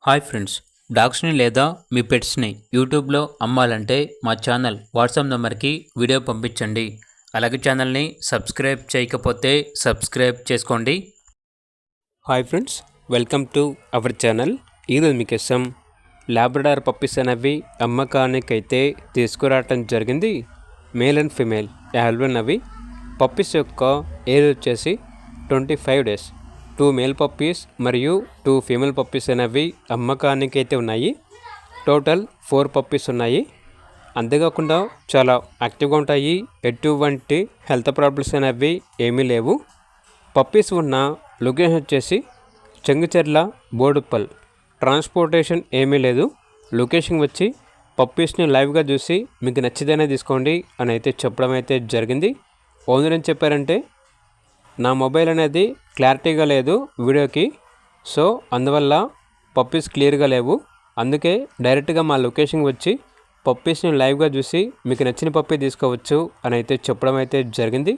Hi friends, డాగ్స్ని లేదా మీ పెట్స్ని యూట్యూబ్లో అమ్మాలంటే మా ఛానల్ వాట్సాప్ నెంబర్కి వీడియో పంపించండి. అలాగే ఛానల్ని సబ్స్క్రైబ్ చేయకపోతే సబ్స్క్రైబ్ చేసుకోండి. Hi friends, welcome to our channel. ఈరోజు మీకోసం లాబ్రడార్ పప్పీస్ అనేవి అమ్మకానికైతే తీసుకురావటం జరిగింది. మేల్ అండ్ ఫిమేల్ యాల్వన్ అవి. పప్పీస్ యొక్క ఏజ్ వచ్చేసి 25 days. 2 మేల్ పప్పీస్ మరియు 2 ఫీమేల్ పప్పీస్ అనేవి అమ్మకానికి అయితే ఉన్నాయి. టోటల్ 4 పప్పీస్ ఉన్నాయి. అంతేకాకుండా చాలా యాక్టివ్గా ఉంటాయి. ఎటువంటి హెల్త్ ప్రాబ్లమ్స్ అనేవి ఏమీ లేవు. పప్పీస్ ఉన్న లొకేషన్ వచ్చేసి చెంగిచెర్ల బోడుప్పల్. ట్రాన్స్పోర్టేషన్ ఏమీ లేదు. లొకేషన్ వచ్చి పప్పీస్ని లైవ్గా చూసి మీకు నచ్చితేనే తీసుకోండి అని అయితే చెప్పడం అయితే జరిగింది. ఓనర్ ఏం చెప్పారంటే, నా మొబైల్ అనేది క్లారిటీగా లేదు వీడియోకి, సో అందువల్ల పప్పీస్ క్లియర్గా లేవు. అందుకే డైరెక్ట్గా మా లొకేషన్కి వచ్చి పప్పీస్ని లైవ్గా చూసి మీకు నచ్చిన పప్పీ తీసుకోవచ్చు అని అయితే చెప్పడం అయితే జరిగింది.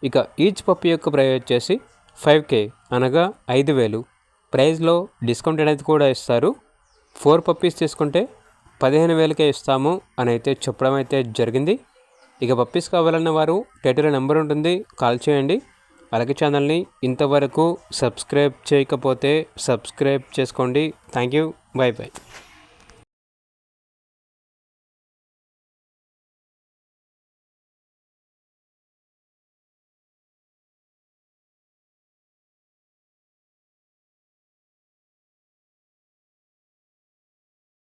ఇక ఈచ్ పప్పీ యొక్క ప్రైస్ వచ్చేసి 5K, అనగా 5,000. ప్రైస్లో డిస్కౌంట్ అనేది కూడా ఇస్తారు. 4 పప్పీస్ తీసుకుంటే 15,000కే ఇస్తాము అని అయితే చెప్పడం అయితే జరిగింది. ఇక పప్పీస్ కావాలన్న వారు టైటిల్ నెంబర్ ఉంటుంది, కాల్ చేయండి. అలాగే ఛానల్ని ఇంతవరకు సబ్స్క్రైబ్ చేయకపోతే సబ్స్క్రైబ్ చేసుకోండి. Thank you, by by.